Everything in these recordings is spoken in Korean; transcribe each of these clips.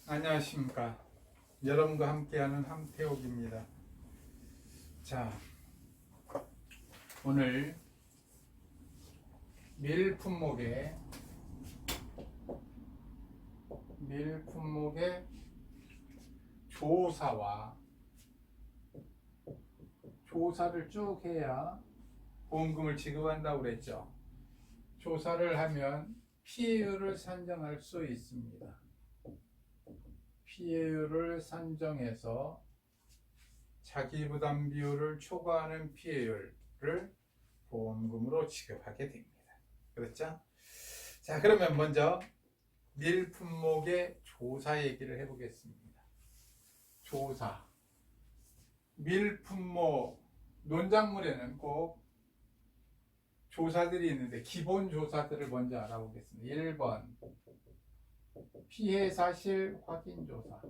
안녕하십니까. 여러분과 함께하는 함태옥입니다. 자, 오늘 밀품목의 조사를 쭉 해야 보험금을 지급한다고 그랬죠. 조사를 하면 피해율을 산정할 수 있습니다. 피해율을 산정해서 자기부담 비율을 초과하는 피해율을 보험금으로 지급하게 됩니다. 그렇죠? 자, 그러면 먼저 밀품목의 조사 얘기를 해보겠습니다. 조사. 밀품목 논작물에는 꼭 조사들이 있는데 기본 조사들을 먼저 알아보겠습니다. 1번 피해 사실 확인 조사.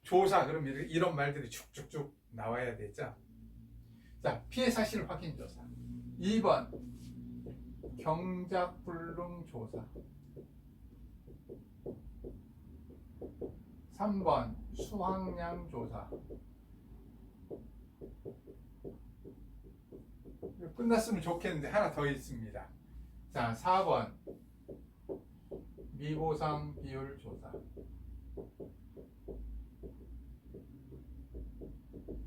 조사 그러면 이런 말들이 쭉쭉쭉 나와야 되죠. 자, 피해 사실 확인 조사. 2번 경작불능 조사. 3번 수확량 조사. 끝났으면 좋겠는데 하나 더 있습니다. 자, 4번 미보상 비율 조사.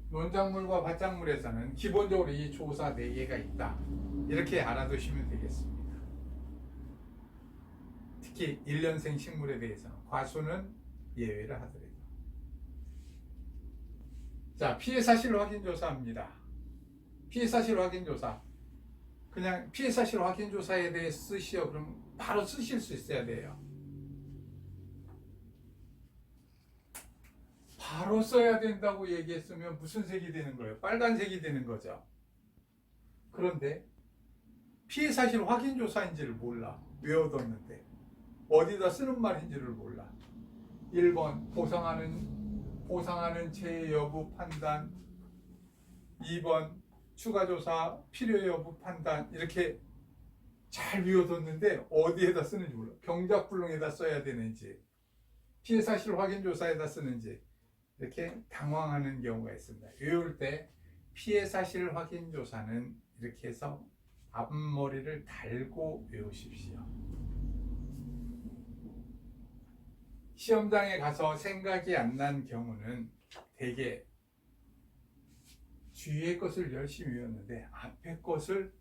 논작물과 밭작물에서는 기본적으로 이 조사 4개가 있다. 이렇게 알아두시면 되겠습니다. 특히 1년생 식물에 대해서는 과수는 예외를 하더라도. 자, 피해 사실 확인 조사입니다. 피해 사실 확인 조사. 그냥 피해 사실 확인 조사에 대해 쓰시오. 그럼 바로 쓰실 수 있어야 돼요. 바로 써야 된다고 얘기했으면 무슨 색이 되는 거예요? 빨간색이 되는 거죠. 그런데 피해 사실 확인 조사인지를 몰라. 외워뒀는데 어디다 쓰는 말인지를 몰라. 1번 보상하는 제 여부 판단. 2번 추가 조사 필요 여부 판단. 이렇게 잘 외워뒀는데 어디에다 쓰는지 몰라. 경작불능에다 써야 되는지 피해 사실 확인 조사에다 쓰는지 이렇게 당황하는 경우가 있습니다. 외울 때 피해 사실 확인 조사는 이렇게 해서 앞머리를 달고 외우십시오. 시험장에 가서 생각이 안 난 경우는 대개 뒤에 것을 열심히 외웠는데 앞에 것을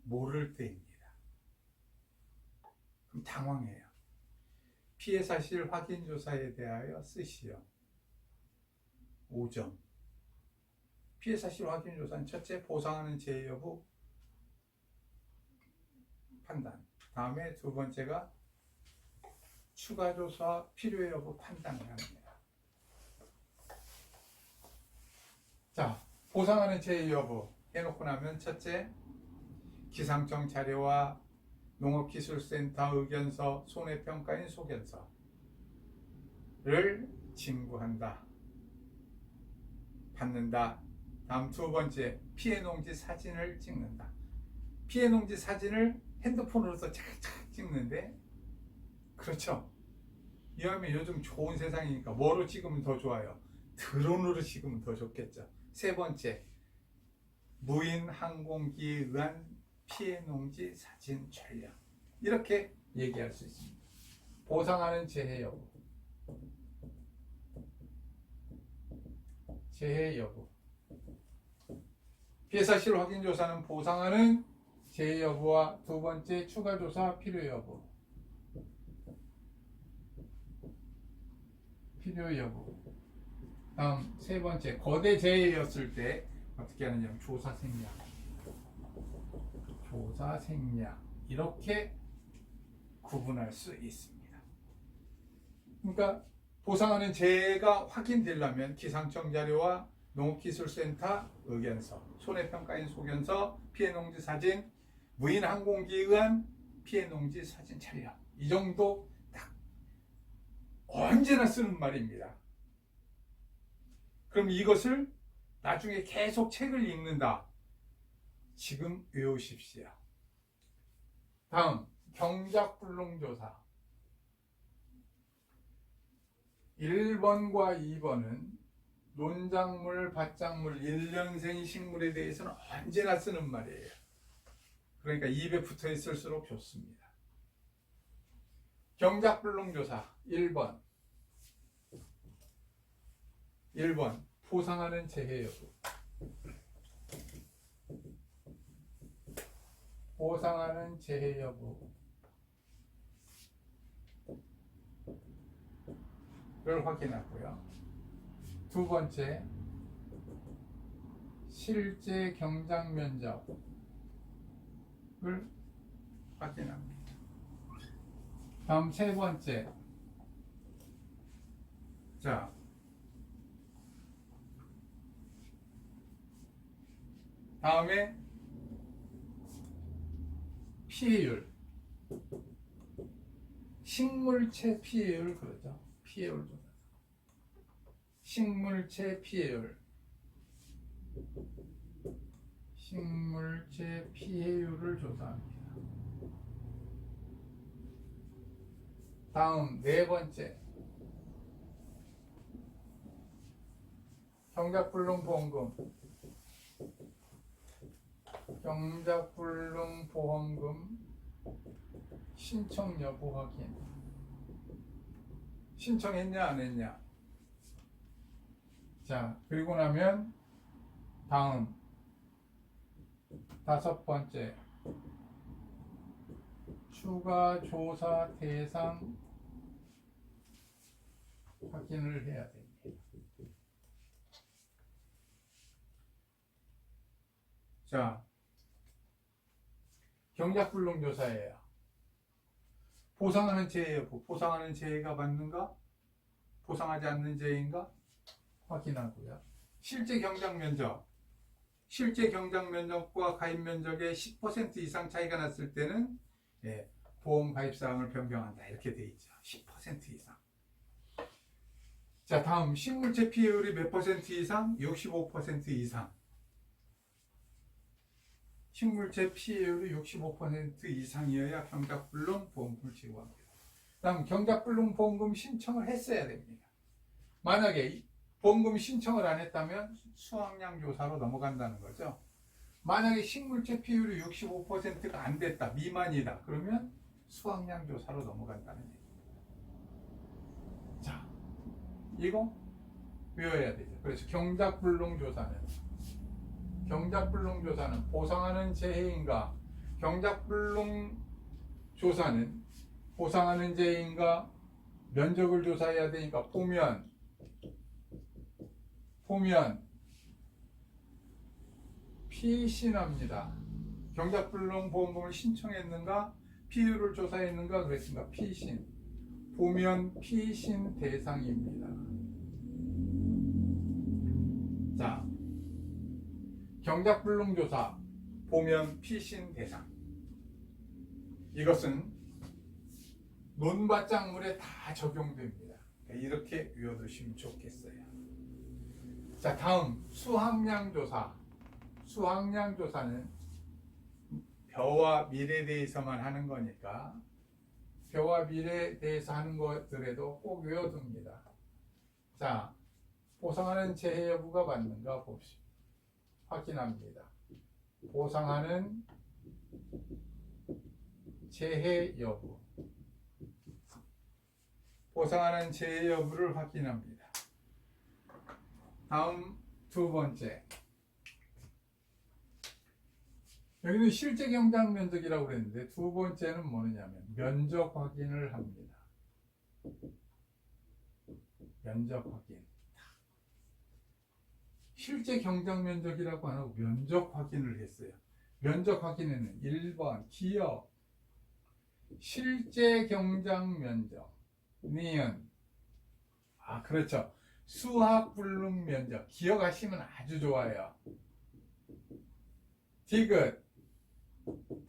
모를 때입니다. 그럼 당황해요. 피해 사실 확인 조사에 대하여 쓰시오. 5점. 피해 사실 확인 조사는 첫째, 보상하는 제 여부 판단. 다음에 두 번째가 추가 조사 필요 여부 판단을 합니다. 자, 보상하는 제 여부 해놓고 나면 첫째, 기상청 자료와 농업기술센터 의견서, 손해평가인 소견서를 진구한다. 받는다. 다음 두 번째, 피해 농지 사진을 찍는다. 피해 농지 사진을 핸드폰으로서 착착 찍는데, 그렇죠. 이왕이면 요즘 좋은 세상이니까 뭐로 찍으면 더 좋아요? 드론으로 찍으면 더 좋겠죠. 세 번째, 무인 항공기에 의한 피해 농지 사진 촬영. 이렇게 얘기할 수 있습니다. 보상하는 재해 여부. 재해 여부. 피해 사실 확인 조사는 보상하는 재해 여부와 두 번째 추가 조사 필요 여부. 필요 여부. 다음 세 번째, 거대 재해였을 때 어떻게 하느냐? 조사 생략. 조사 생략. 이렇게 구분할 수 있습니다. 그러니까 보상하는 재해가 확인되려면 기상청 자료와 농업기술센터 의견서, 손해평가인 소견서, 피해농지 사진, 무인항공기에 의한 피해농지 사진 촬영. 이 정도 딱 언제나 쓰는 말입니다. 그럼 이것을 나중에 계속 책을 읽는다. 지금 외우십시오. 다음 경작불능조사 1번과 2번은 논작물, 밭작물, 일년생 식물에 대해서는 언제나 쓰는 말이에요. 그러니까 입에 붙어 있을수록 좋습니다. 경작불능조사 1번 포상하는 재해 여부. 포상하는 재해 여부를 확인하고요. 두 번째, 실제 경작 면적을 확인합니다. 다음 세 번째, 자, 다음에 피해율, 식물체 피해율 그러죠. 피해율 조사. 식물체 피해율, 식물체 피해율을 조사합니다. 다음 네 번째, 경작불능보험금, 경작불능보험금 신청 여부 확인. 신청했냐 안 했냐. 자, 그리고 나면 다음 다섯 번째, 추가 조사 대상 확인을 해야 됩니다. 자, 경작불능조사예요. 보상하는 재해 여부, 보상하는 재해가 맞는가? 보상하지 않는 재해인가? 확인하고요. 실제 경작 면적, 실제 경작 면적과 가입 면적의 10% 이상 차이가 났을 때는 보험 가입 사항을 변경한다 이렇게 돼 있죠. 10% 이상. 자, 다음 식물체 피해율이 몇 퍼센트 이상? 65% 이상. 식물체 피해율이 65% 이상이어야 경작불능 보험금을 지급합니다. 다음 경작불능 보험금 신청을 했어야 됩니다. 만약에 보험금 신청을 안 했다면 수확량 조사로 넘어간다는 거죠. 만약에 식물체 피해율이 65%가 안 됐다, 미만이다, 그러면 수확량 조사로 넘어간다는 얘기입니다. 자, 이거 외워야 되죠. 그래서 경작불능조사는 보상하는 재해인가, 경작불능조사는 보상하는 재해인가, 면적을 조사해야 되니까 포면 피신합니다. 경작불능보험금을 신청했는가, 피해율을 조사했는가 그랬습니다. 피신. 보면 피신 대상입니다. 자, 경작불능조사 보면 피신 대상. 이것은 논밭작물에 다 적용됩니다. 이렇게 외워두시면 좋겠어요. 자, 다음 수확량 조사. 수확량 조사는 벼와 밀에 대해서만 하는 거니까 벼와 밀에 대해서 하는 것들에도 꼭 외워둡니다. 자, 보상하는 재해 여부가 맞는가 봅시다. 확인합니다. 보상하는 재해 여부. 보상하는 재해 여부를 확인합니다. 다음 두 번째. 여기는 실제 경작 면적이라고 그랬는데 두 번째는 뭐냐면 면적 확인을 합니다. 면적 확인. 실제 경작 면적이라고 안 하고 면적 확인을 했어요. 면적 확인에는 1번 기억, 실제 경작 면적, 니은, 그렇죠. 수학불능 면적, 기억하시면 아주 좋아요. 디귿,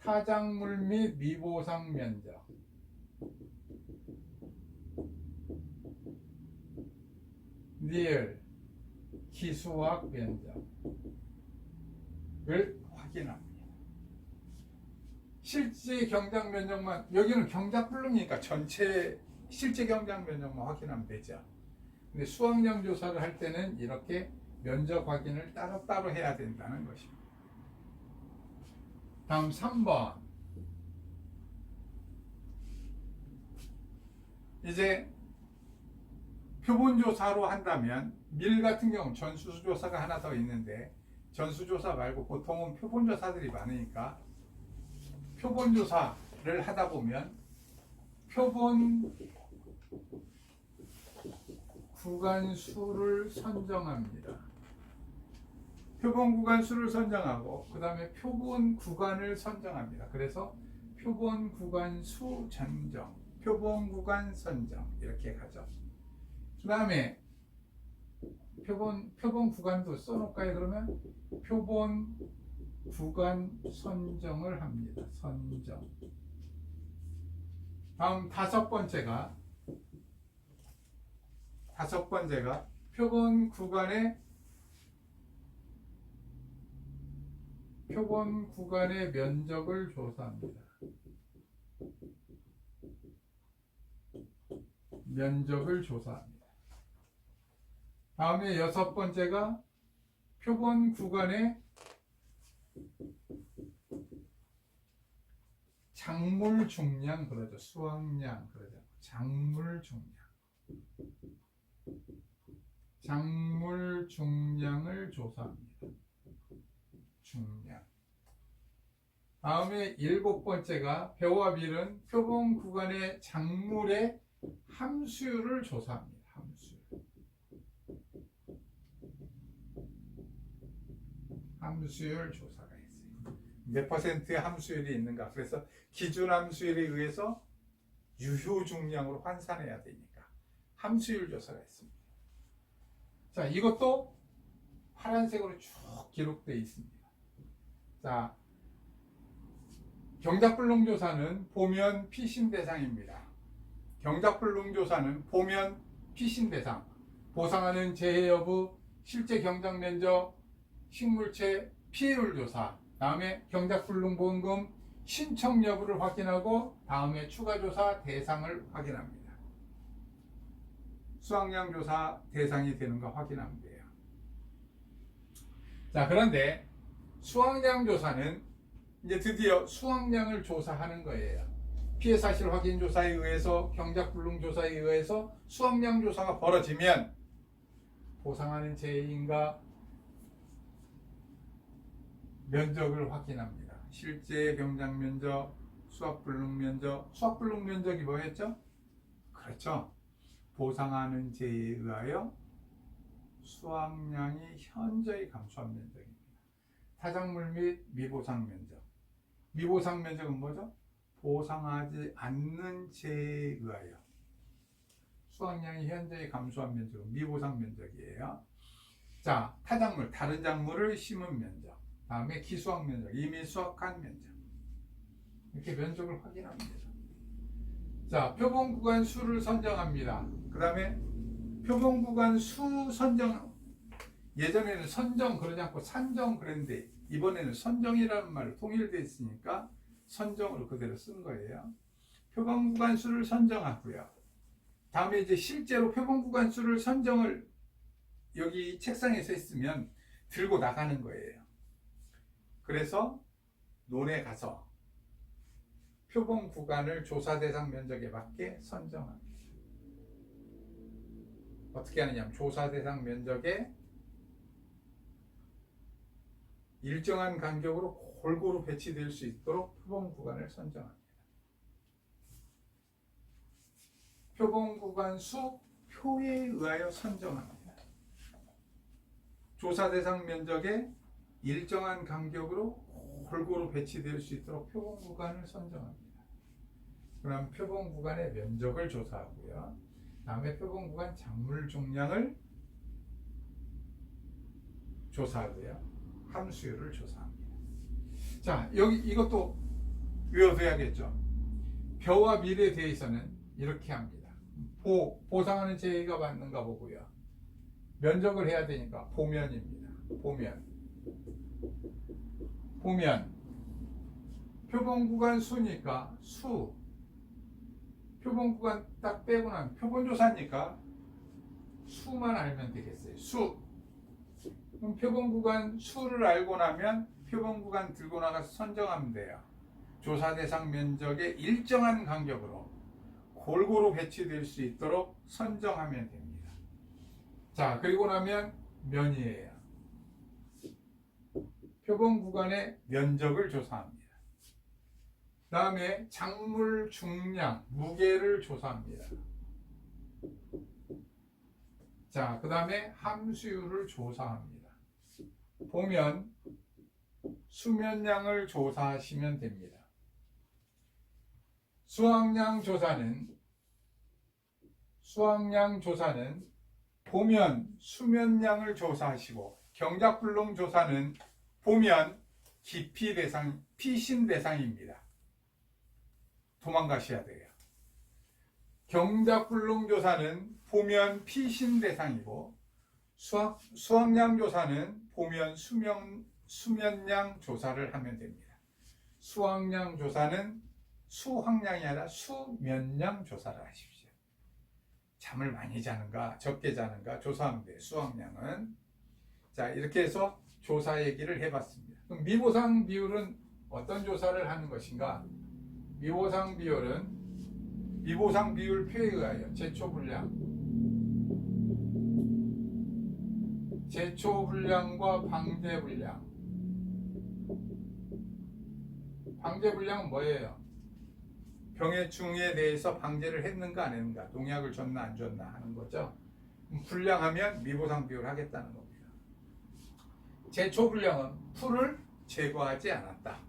타작물 및 미보상 면적, 리을, 기수학 면적을 확인합니다. 실제 경작 면적만, 여기는 경작 불능이니까 전체 실제 경작 면적만 확인하면 되죠. 근데 수확량 조사를 할 때는 이렇게 면적 확인을 따로따로 해야 된다는 것입니다. 다음 3번. 이제 표본조사로 한다면 밀 같은 경우는 전수조사가 하나 더 있는데 전수조사 말고 보통은 표본조사들이 많으니까 표본조사를 하다 보면 표본 구간 수를 선정합니다. 표본 구간 수를 선정하고 그 다음에 표본 구간을 선정합니다. 그래서 표본 구간 수 선정, 표본 구간 선정 이렇게 가죠. 그 다음에 표본 구간도 써놓을까요? 그러면 표본 구간 선정을 합니다. 선정. 다음 다섯 번째가 표본 구간의 면적을 조사합니다. 면적을 조사합니다. 다음에 여섯 번째가 표본 구간의 작물 중량 그러죠. 수확량 그러죠. 작물 중량을 조사합니다. 중량. 다음에 일곱 번째가 배와 밀은 표본 구간의 작물의 함수율을 조사합니다. 함수율 조사가 있어요. 몇 퍼센트의 함수율이 있는가. 그래서 기준 함수율에 의해서 유효 중량으로 환산해야 되니까 함수율 조사가 있습니다. 자, 이것도 파란색으로 쭉 기록되어 있습니다. 자, 경작불능조사는 보면 피신 대상입니다. 경작불능조사는 보면 피신 대상, 보상하는 재해 여부, 실제 경작 면적, 식물체 피해율 조사, 다음에 경작불능보험금 신청 여부를 확인하고 다음에 추가조사 대상을 확인합니다. 수확량 조사 대상이 되는가 확인하면 돼요. 자, 그런데 수확량 조사는 이제 드디어 수확량을 조사하는 거예요. 피해 사실 확인 조사에 의해서 경작불능 조사에 의해서 수확량 조사가 벌어지면 보상하는 재해인가 면적을 확인합니다. 실제 경작 면적, 수확불능 면적, 수확불능 면적이 뭐였죠? 그렇죠. 보상하는 재해에 의하여 수확량이 현저히 감소한 면적입니다. 타작물 및 미보상 면적. 미보상 면적은 뭐죠? 보상하지 않는 재해에 의하여 수확량이 현저히 감소한 면적은 미보상 면적이에요. 자, 타작물, 다른 작물을 심은 면적. 다음에 기수확 면적, 이미 수확한 면적. 이렇게 면적을 확인합니다. 자, 표본 구간 수를 선정합니다. 그 다음에 표본 구간 수 선정, 예전에는 선정 그러지 않고 산정 그랬는데 이번에는 선정이라는 말로 통일되어 있으니까 선정으로 그대로 쓴 거예요. 표본 구간 수를 선정하고요. 다음에 이제 실제로 표본 구간 수를 선정을 여기 책상에 서 있으면 들고 나가는 거예요. 그래서 논에 가서 표본 구간을 조사 대상 면적에 맞게 선정합니다. 어떻게 하느냐? 조사 대상 면적에 일정한 간격으로 골고루 배치될 수 있도록 표본 구간을 선정합니다. 표본 구간 수 표에 의하여 선정합니다. 조사 대상 면적에 일정한 간격으로 골고루 배치될 수 있도록 표본 구간을 선정합니다. 그럼 표본 구간의 면적을 조사하고요. 다음에 표본 구간 작물 중량을 조사하고요. 함수율을 조사합니다. 자, 여기 이것도 외워둬야겠죠. 벼와 밀에 대해서는 이렇게 합니다. 보상하는 재해가 맞는가 보고요. 면적을 해야 되니까 보면입니다. 보면 표본 구간 수니까 수. 표본 구간 딱 빼고 나면 표본 조사니까 수만 알면 되겠어요. 수. 그럼 표본 구간 수를 알고 나면 표본 구간 들고 나가서 선정하면 돼요. 조사 대상 면적의 일정한 간격으로 골고루 배치될 수 있도록 선정하면 됩니다. 자, 그리고 나면 면이에요. 표본 구간의 면적을 조사합니다. 다음에 작물 중량, 무게를 조사합니다. 자, 그 다음에 함수율을 조사합니다. 보면 수면량을 조사하시면 됩니다. 수확량 조사는 보면 수면량을 조사하시고, 경작불능 조사는 보면 깊이 대상, 피신 대상입니다. 도망가셔야 돼요. 경작불능 조사는 보면 피신 대상이고, 수확량 조사는 보면 수면량 조사를 하면 됩니다. 수확량 조사는 수확량이 아니라 수면량 조사를 하십시오. 잠을 많이 자는가 적게 자는가 조사하면 돼요. 수확량은. 자, 이렇게 해서 조사 얘기를 해봤습니다. 그럼 미보상 비율은 어떤 조사를 하는 것인가? 미보상 비율은 미보상 비율표에 의하여 제초분량과 방제분량. 방제분량은 뭐예요? 병해충에 대해서 방제를 했는가 안 했는가, 농약을 줬나 안 줬나 하는 거죠. 분량하면 미보상 비율을 하겠다는 겁니다. 제초분량은 풀을 제거하지 않았다.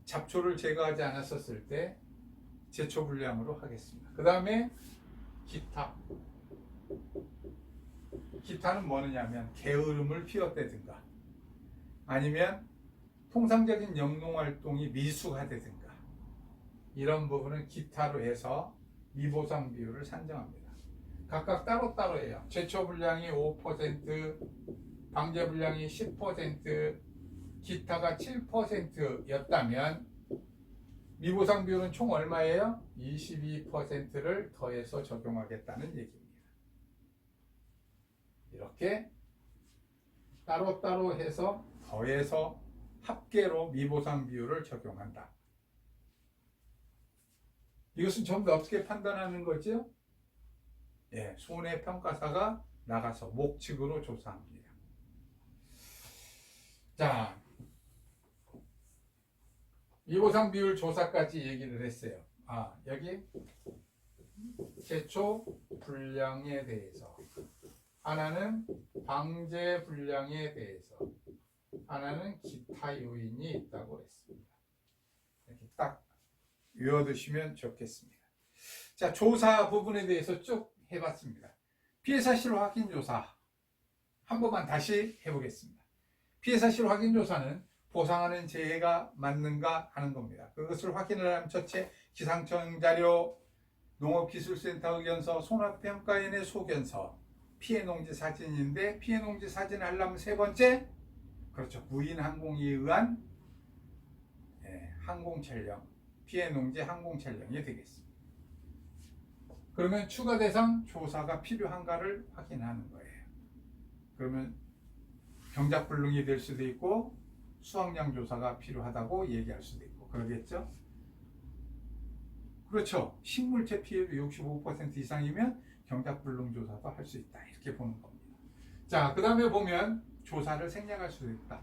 잡초를 제거하지 않았었을 때 제초분량으로 하겠습니다. 그 다음에 기타는 뭐냐면 게으름을 피웠다든가 아니면 통상적인 영농활동이 미숙하다든가 이런 부분은 기타로 해서 미보상 비율을 산정합니다. 각각 따로따로 해요. 제초분량이 5%, 방제분량이 10%, 기타가 7%였다면 미보상 비율은 총 얼마예요? 22%를 더해서 적용하겠다는 얘기입니다. 이렇게 따로따로 해서 더해서 합계로 미보상 비율을 적용한다. 이것은 전부 어떻게 판단하는 거죠? 예, 손해평가사가 나가서 목측으로 조사합니다. 자, 미보상 비율 조사까지 얘기를 했어요. 여기 제초 분량에 대해서, 하나는 방제 분량에 대해서, 하나는 기타 요인이 있다고 했습니다. 이렇게 딱 외워두시면 좋겠습니다. 자, 조사 부분에 대해서 쭉 해봤습니다. 피해사실 확인 조사 한 번만 다시 해보겠습니다. 피해사실 확인 조사는 보상하는 재해가 맞는가 하는 겁니다. 그것을 확인을 하면 첫째, 기상청 자료, 농업기술센터 의견서, 손학평가인의 소견서, 피해농지 사진인데 피해농지 사진을 하려면 세 번째, 그렇죠, 무인항공에 의한 항공촬영, 피해농지 항공촬영이 되겠습니다. 그러면 추가 대상 조사가 필요한가를 확인하는 거예요. 그러면 경작불능이 될 수도 있고 수확량 조사가 필요하다고 얘기할 수도 있고 그러겠죠. 그렇죠. 식물체 피해도 65% 이상이면 경작불능 조사도 할 수 있다, 이렇게 보는 겁니다. 자, 그 다음에 보면 조사를 생략할 수도 있다.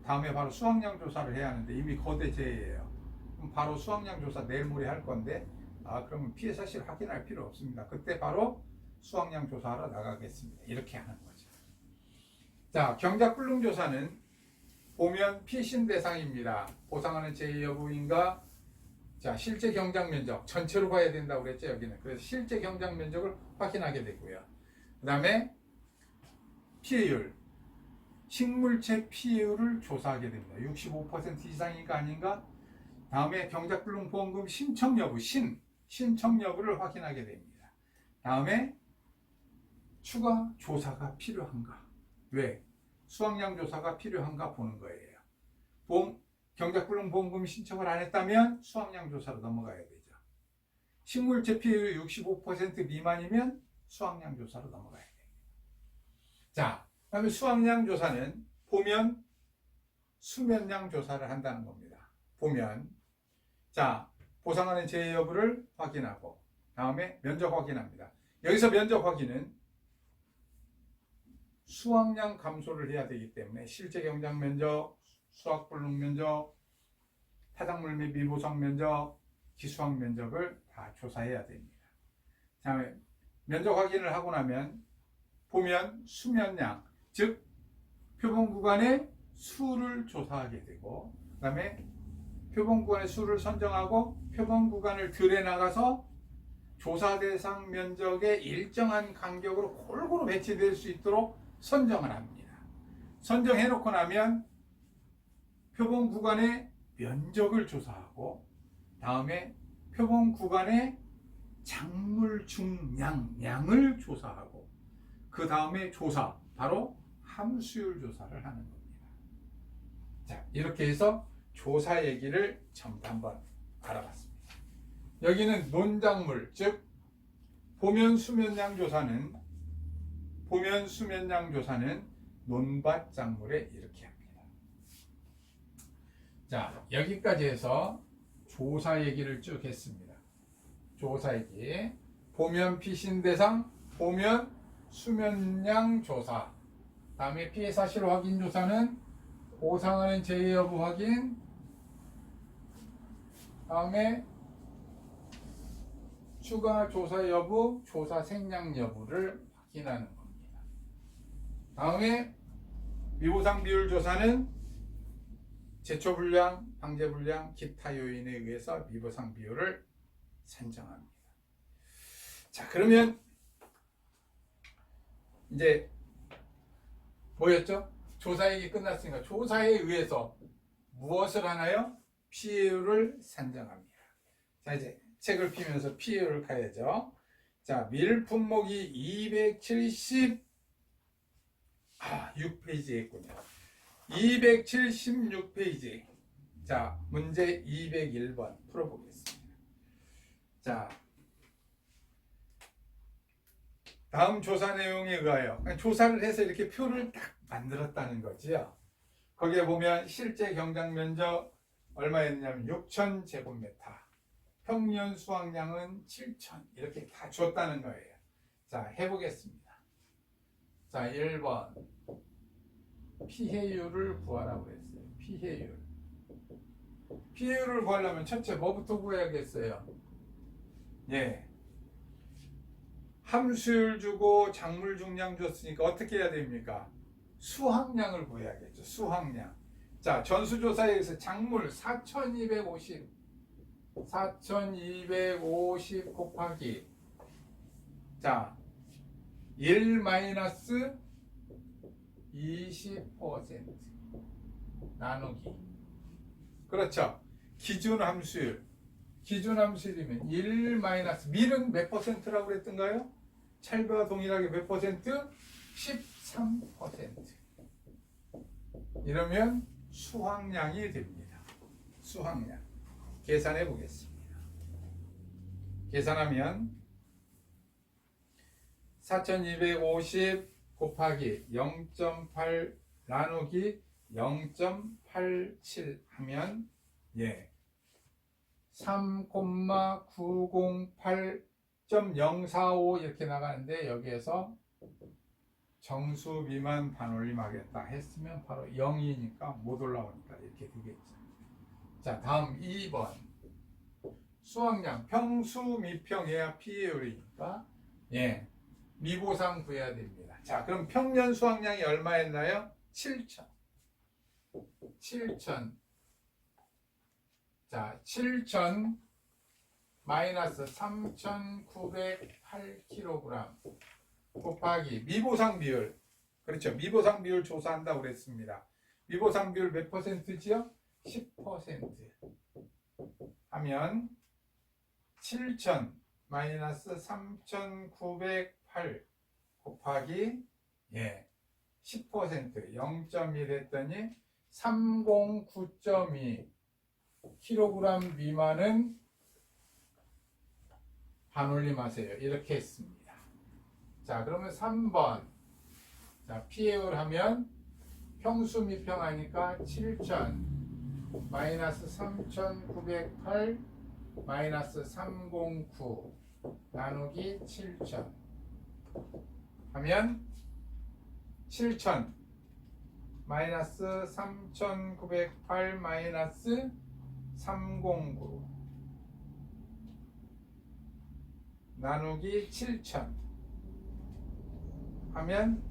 다음에 바로 수확량 조사를 해야 하는데 이미 거대 재해예요. 그럼 바로 수확량 조사 내일 모레 할 건데 그러면 피해 사실 확인할 필요 없습니다. 그때 바로 수확량 조사하러 나가겠습니다. 이렇게 하는 거죠. 자, 경작불능 조사는 보면 피신 대상입니다. 보상하는 재해 여부인가? 자, 실제 경작 면적 전체로 봐야 된다고 그랬죠, 여기는. 그래서 실제 경작 면적을 확인하게 되고요. 그 다음에 피해율, 식물체 피해율을 조사하게 됩니다. 65% 이상인가 아닌가? 다음에 경작불능 보험금 신청 여부, 신청 여부를 확인하게 됩니다. 다음에 추가 조사가 필요한가? 왜? 수확량 조사가 필요한가 보는 거예요. 경작불능보험금 신청을 안 했다면 수확량 조사로 넘어가야 되죠. 식물 재피율이 65% 미만이면 수확량 조사로 넘어가야 돼요. 자, 그다음에 수확량 조사는 보면 수면량 조사를 한다는 겁니다. 보면, 자, 보상하는 재해 여부를 확인하고 다음에 면적 확인합니다. 여기서 면적 확인은 수확량 감소를 해야 되기 때문에 실제 경작 면적, 수확불능 면적, 타작물 및 미보상 면적, 기수확 면적을 다 조사해야 됩니다. 다음에 면적 확인을 하고 나면 보면 수면량, 즉 표본 구간의 수를 조사하게 되고, 그 다음에 표본 구간의 수를 선정하고 표본 구간을 들에 나가서 조사 대상 면적의 일정한 간격으로 골고루 배치될 수 있도록 선정을 합니다. 선정해 놓고 나면 표본 구간의 면적을 조사하고 다음에 표본 구간의 작물 중량, 양을 조사하고 그 다음에 조사, 바로 함수율 조사를 하는 겁니다. 자, 이렇게 해서 조사 얘기를 전부 한번 알아봤습니다. 여기는 논작물, 즉 보면 수면량 조사는 논밭 작물에 이렇게 합니다. 자, 여기까지 해서 조사 얘기를 쭉 했습니다. 조사 얘기. 보면 피신 대상, 보면 수면량 조사. 다음에 피해 사실 확인 조사는 보상하는 재해 여부 확인. 다음에 추가 조사 여부, 조사 생략 여부를 확인하는 겁니다. 다음에 미보상 비율 조사는 제초 불량, 방제 불량, 기타 요인에 의해서 미보상 비율을 산정합니다. 자, 그러면 이제 뭐였죠? 조사 얘기 끝났으니까 조사에 의해서 무엇을 하나요? 피해율을 산정합니다. 자, 이제 책을 피면서 피해율을 가야죠. 자, 밀 품목이 276페이지에 있군요. 276페이지. 자, 문제 201번 풀어보겠습니다. 자, 다음 조사 내용에 의하여 조사를 해서 이렇게 표를 딱 만들었다는 거지요. 거기에 보면 실제 경작 면적 얼마였냐면 6,000제곱미터, 평년 수확량은 7,000, 이렇게 다 줬다는 거예요. 자, 해보겠습니다. 자, 1번 피해율을 구하라고 했어요. 피해율을 구하려면 첫째 뭐부터 구해야겠어요? 예, 함수율 주고 작물 중량 줬으니까 어떻게 해야 됩니까? 수확량을 구해야겠죠. 수확량. 자, 전수조사에 의해서 작물 4,250 곱하기, 자, 1 마이너스 20% 나누기. 그렇죠. 기준함수율이면 1 마이너스, 밀은 몇 퍼센트라고 그랬던가요? 찰배와 동일하게 몇 퍼센트? 13%. 이러면 수확량이 됩니다. 수확량. 계산해 보겠습니다. 계산하면 4,250 곱하기 0.8 나누기 0.87 하면 3,908.045 이렇게 나가는데, 여기에서 정수 미만 반올림하겠다 했으면 바로 0이니까 못 올라오니까 이렇게 되겠죠. 자, 다음 2번 수확량, 평수 미평해야 피해율이니까 미보상 구해야 됩니다. 자, 그럼 평년 수확량이 얼마였나요? 7,000. 자, 7,000 마이너스 3,908kg 곱하기 미보상 비율. 그렇죠. 미보상 비율 조사한다고 그랬습니다. 미보상 비율 몇 퍼센트지요? 10% 하면 7,000 마이너스 3,908 곱하기 10% 0.1 했더니 309.2 kg 미만은 반올림하세요. 이렇게 했습니다. 자, 그러면 3번. 자, 피해율 하면 평수 미평하니까 7,000 마이너스 3,908 마이너스 309 나누기 7,000 하면 7,000 마이너스 3,908 마이너스 309 나누기 7,000 하면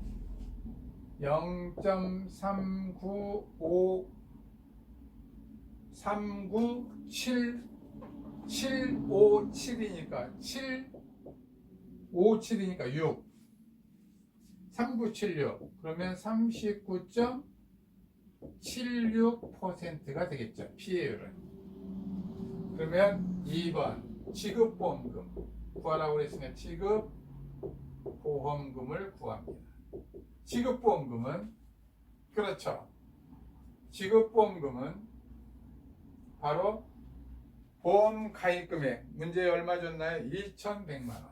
0.393975757이니까 757이니까 6 3976 그러면 39.76%가 되겠죠. 피해율은. 그러면 2번 지급보험금 구하라고 그랬으면 지급보험금을 구합니다. 지급보험금은 그렇죠. 지급보험금은 바로 보험 가입금액 문제에 얼마 줬나요? 2,100만 원.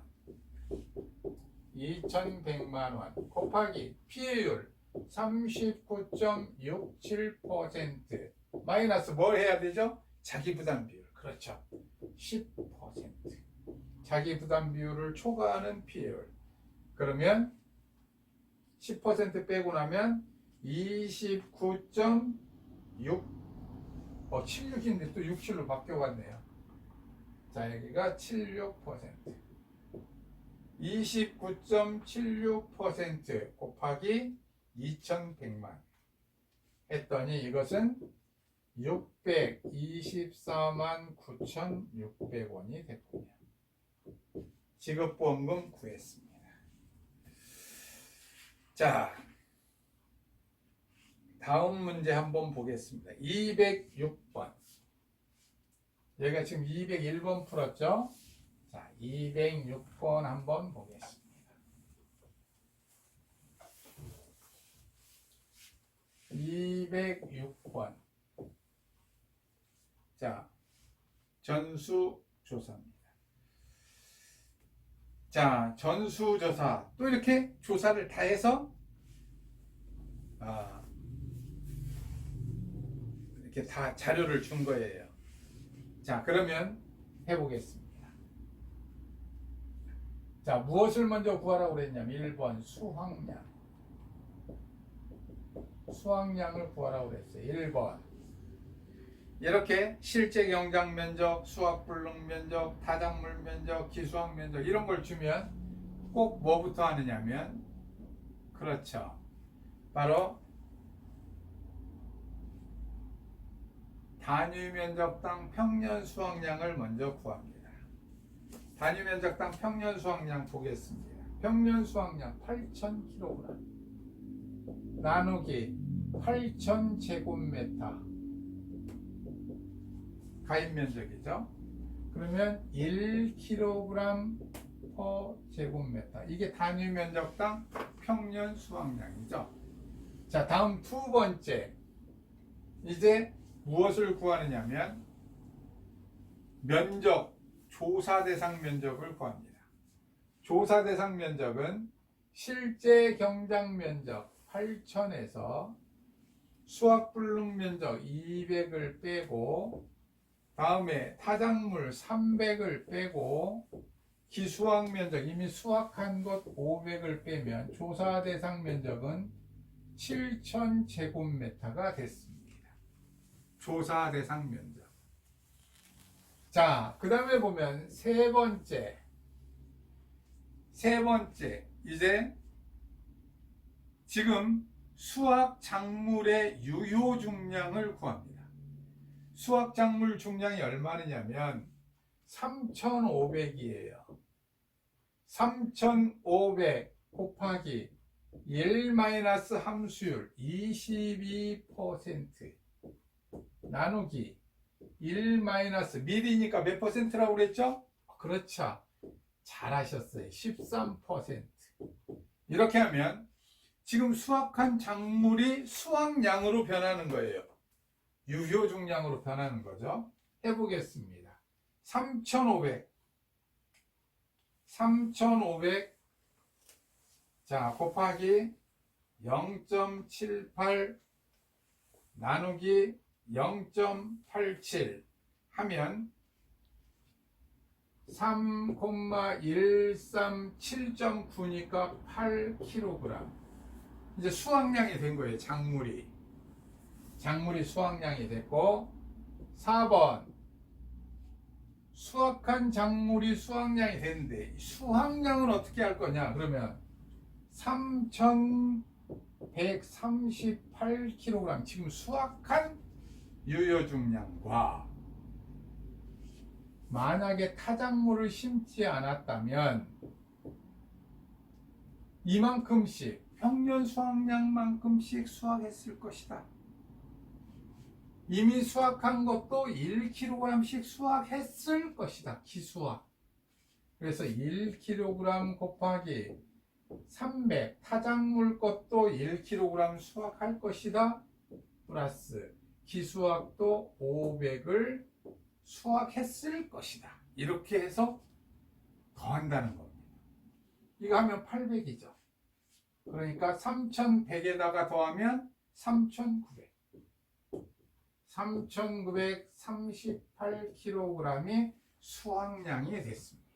2,100만 원 곱하기 피해율 39.67% 마이너스 뭘 해야 되죠? 자기부담 비율. 그렇죠. 10%. 자기부담 비율을 초과하는 피해율. 그러면 10% 빼고 나면 29.6 76인데 또 67로 바뀌어갔네요. 자, 여기가 76% 29.76% 곱하기 2,100만 했더니 이것은 624만 9,600원이 됐군요. 지급보험금 구했습니다. 자, 다음 문제 한번 보겠습니다. 206번. 여기가 지금 201번 풀었죠? 자, 206번 한번 보겠습니다. (206번) 자, 전수조사입니다. 자, 전수조사 또 이렇게 조사를 다 해서 이렇게 다 자료를 준 거예요. 자, 그러면 해보겠습니다. 자, 무엇을 먼저 구하라고 그랬냐면 1번 수확량. 수확량을 구하라고 그랬어요. 1번 이렇게 실제 경작 면적, 수확 불능 면적, 타작물 면적, 기수확 면적 이런 걸 주면 꼭 뭐부터 하느냐면 그렇죠. 바로 단위 면적당 평년 수확량을 먼저 구합니다. 단위 면적당 평년 수확량 보겠습니다. 평년 수확량 8,000kg 나누기 8,000제곱미터 가입 면적이죠. 그러면 1kg per 제곱미터 이게 단위 면적당 평년 수확량이죠. 자, 다음 두 번째 이제 무엇을 구하느냐면 면적, 조사 대상 면적을 구합니다. 조사 대상 면적은 실제 경작 면적 8,000에서 수확 불능 면적 200을 빼고 다음에 타작물 300을 빼고 기수확 면적 이미 수확한 것 500을 빼면 조사 대상 면적은 7,000제곱미터가 됐습니다. 조사 대상 면적. 자, 그 다음에 보면 세 번째 이제 지금 수확 작물의 유효 중량을 구합니다. 수확 작물 중량이 얼마냐면 3,500이에요. 3,500 곱하기 1 마이너스 함수율 22% 나누기 1 마이너스 밀이니까 몇 퍼센트라고 그랬죠? 그렇죠. 잘하셨어요. 13%. 이렇게 하면 지금 수확한 작물이 수확량으로 변하는 거예요. 유효 중량으로 변하는 거죠. 해보겠습니다. 3,500 자, 곱하기 0.78 나누기 0.87 하면 3,137.9니까 8kg. 이제 수확량이 된 거예요. 작물이 수확량이 됐고, 4번 수확한 작물이 수확량이 됐는데 수확량은 어떻게 할 거냐? 그러면 3,138kg 지금 수확한 유효 중량과 만약에 타작물을 심지 않았다면 이만큼씩 평년 수확량만큼씩 수확했을 것이다. 이미 수확한 것도 1kg씩 수확했을 것이다. 기수확. 그래서 1kg 곱하기 300 타작물 것도 1kg 수확할 것이다. 플러스 기수확도 500을 수확했을 것이다. 이렇게 해서 더한다는 겁니다. 이거 하면 800이죠. 그러니까 3,100에다가 더하면 3,900. 3,938kg이 수확량이 됐습니다.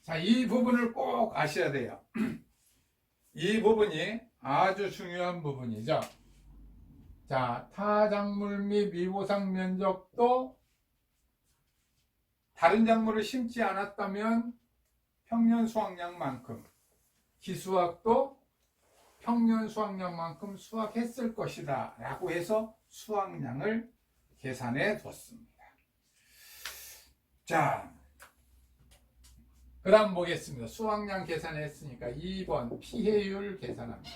자, 이 부분을 꼭 아셔야 돼요. 이 부분이 아주 중요한 부분이죠. 자, 타작물 및 미보상 면적도 다른 작물을 심지 않았다면 평년 수확량만큼, 기수확도 평년 수확량만큼 수확했을 것이다 라고 해서 수확량을 계산해 뒀습니다. 자, 그 다음 보겠습니다. 수확량 계산했으니까 2번 피해율 계산합니다.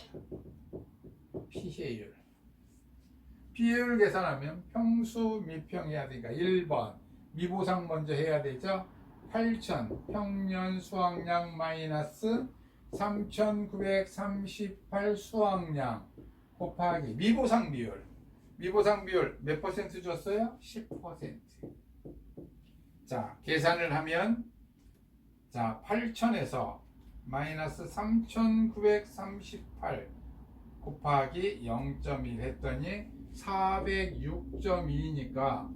피해율 계산하면 평수 미평해야 되니까 1번 미보상 먼저 해야 되죠. 8,000 평년 수확량 마이너스 3,938 수확량 곱하기 미보상 비율 몇 퍼센트 줬어요? 10%. 자, 계산을 하면 자, 8,000에서 마이너스 3,938 곱하기 0.1 했더니 406.2니까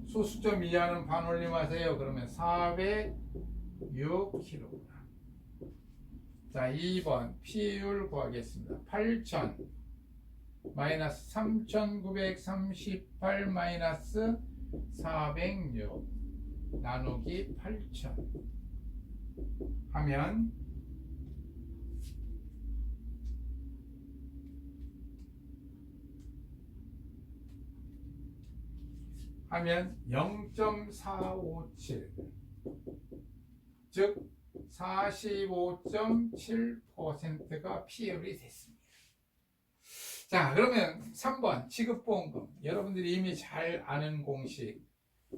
소수점 이하는 반올림하세요. 그러면 406kg. 자, 2번 피율 구하겠습니다. 8,000 마이너스 3,938 마이너스 406 나누기 8,000 하면 0.457 즉 45.7%가 피해율이 됐습니다. 자, 그러면 3번 지급보험금. 여러분들이 이미 잘 아는 공식,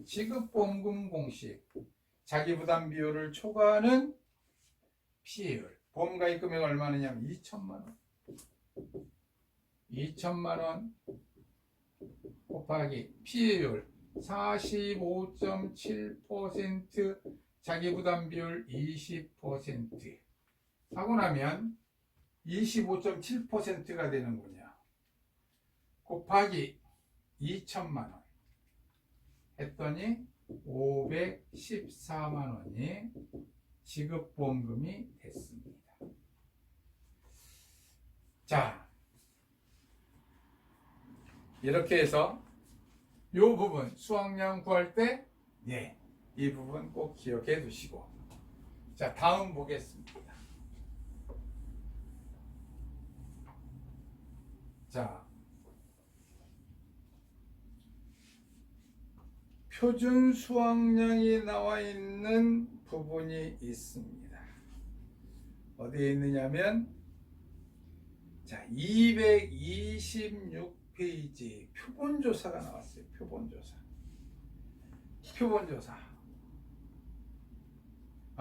지급보험금 공식. 자기부담 비율을 초과하는 피해율. 보험가입 금액 얼마냐면 2천만 원. 2천만 원 곱하기 피해율 45.7% 자기부담 비율 20% 하고 나면 25.7%가 되는군요. 곱하기 2천만 원 했더니 514만 원이 지급보험금이 됐습니다. 자, 이렇게 해서 이 부분 수확량 구할 때 이 부분 꼭 기억해 두시고, 자, 다음 보겠습니다. 자, 표준 수확량이 나와 있는 부분이 있습니다. 어디에 있느냐면 자, 226페이지 표본조사가 나왔어요. 표본조사.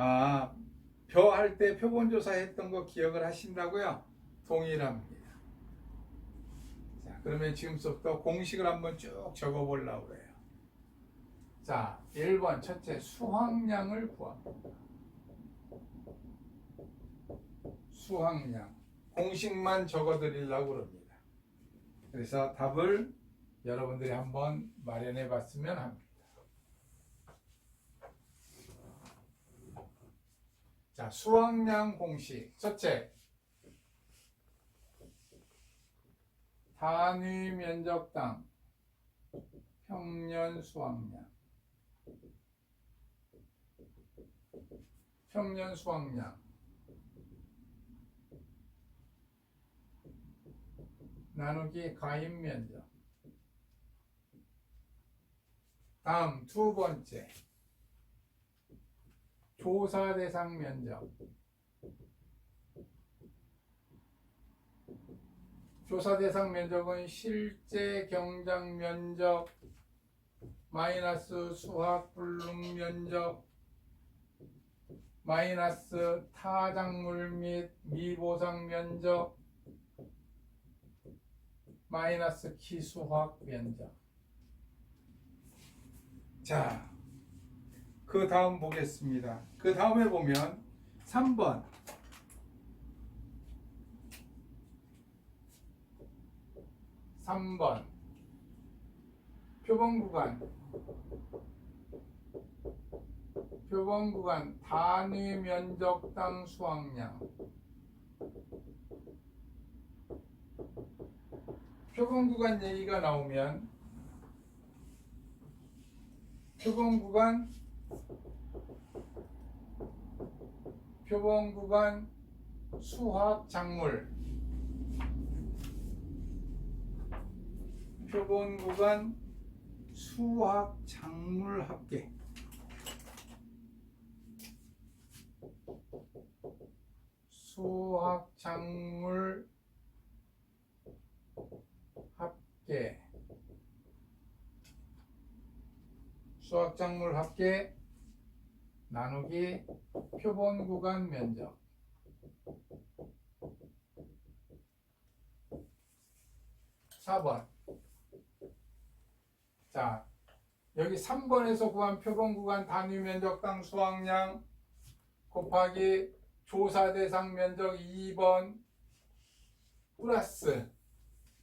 아, 벼 할 때 표본조사 했던 거 기억을 하신다고요? 동일합니다. 자, 그러면 지금부터 공식을 한번 쭉 적어 보려고 그래요. 자, 1번 첫째 수확량을 구합니다. 수확량. 공식만 적어 드리려고 그럽니다. 그래서 답을 여러분들이 한번 마련해 봤으면 합니다. 자, 수확량 공식. 첫째, 단위 면적당 평년 수확량. 평년 수확량 나누기 가임 면적. 다음 두 번째, 조사 대상 면적. 조사 대상 면적은 실제 경작 면적 마이너스 수확 불능 면적 마이너스 타작물 및 미보상 면적 마이너스 기수확 면적. 자, 그 다음 보겠습니다. 그 다음에 보면 3번 표본 구간 단위 면적당 수확량. 표본 구간 얘기가 나오면 표본 구간 수확 작물, 표본 구간 수확 작물 합계. 수확 작물 합계. 수확 작물 합계 나누기 표본 구간 면적. (4번) 자, 여기 3번에서 구한 표본 구간 단위 면적당 수확량 곱하기 조사 대상 면적 2번 플러스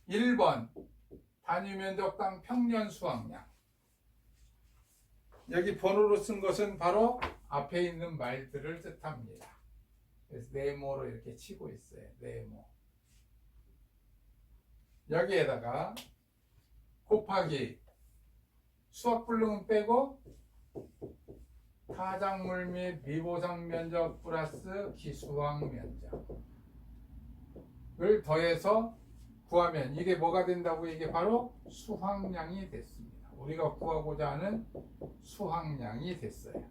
1번 단위 면적당 평년 수확량. 여기 번호로 쓴 것은 바로 앞에 있는 말들을 뜻합니다. 그래서 네모로 이렇게 치고 있어요. 네모. 여기에다가 곱하기 수확불능은 빼고 타작물 및 미보상 면적 플러스 기수확 면적을 더해서 구하면 이게 뭐가 된다고? 이게 바로 수확량이 됐습니다. 우리가 구하고자 하는 수확량이 됐어요.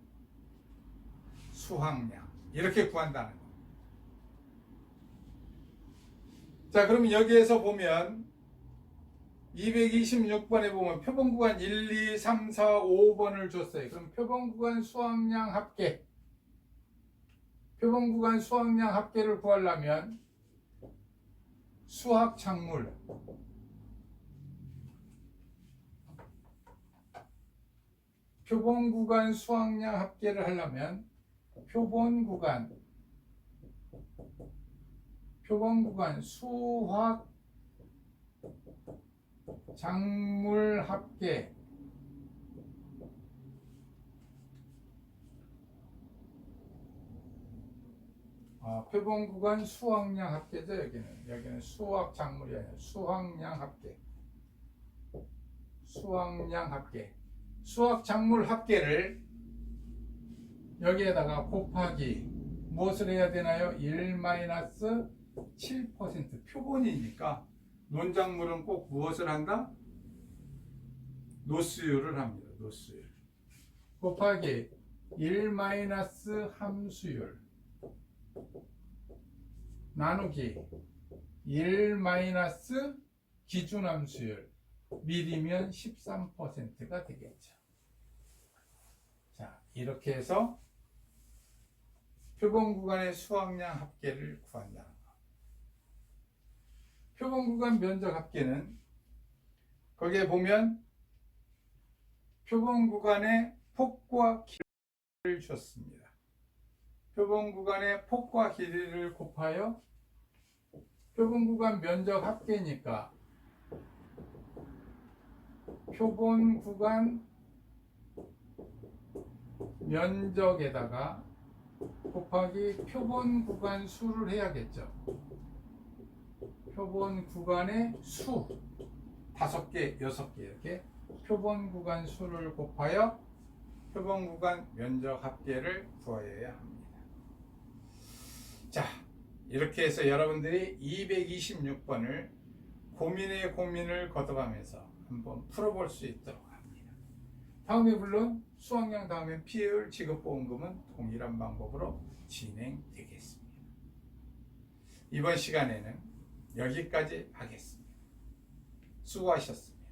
수확량. 이렇게 구한다는 거. 자, 그러면 여기에서 보면 226번에 보면 표본구간 1, 2, 3, 4, 5번을 줬어요. 그럼 표본구간 수확량 합계. 표본구간 수확량 합계를 구하려면 수확 작물 표본구간 수확량 합계를 하려면 표본구간 수확 작물 합계 표본구간 수확량 합계죠. 여기는 수확 작물이 아니라 수확량 합계. 수확 작물 합계를 여기에다가 곱하기 무엇을 해야 되나요? 1-7% 표본이니까 논작물은 꼭 무엇을 한다? 노수율을 합니다. 노수율 곱하기 1-함수율 나누기 1 기준함수율 미리면 13%가 되겠죠. 자, 이렇게 해서 표본 구간의 수확량 합계를 구한다는 것. 표본 구간 면적 합계는 거기에 보면 표본 구간의 폭과 길이를 줬습니다. 표본 구간의 폭과 길이를 곱하여 표본 구간 면적 합계니까 표본 구간 면적에다가 곱하기 표본 구간 수를 해야겠죠. 표본 구간의 수 5개, 6개 이렇게 표본 구간 수를 곱하여 표본 구간 면적 합계를 구하여야 합니다. 자, 이렇게 해서 여러분들이 226번을 고민의 고민을 거둬가면서 한번 풀어볼 수 있도록 합니다. 다음에 물론 수확량 다음에 피해율 지급보험금은 동일한 방법으로 진행되겠습니다. 이번 시간에는 여기까지 하겠습니다. 수고하셨습니다.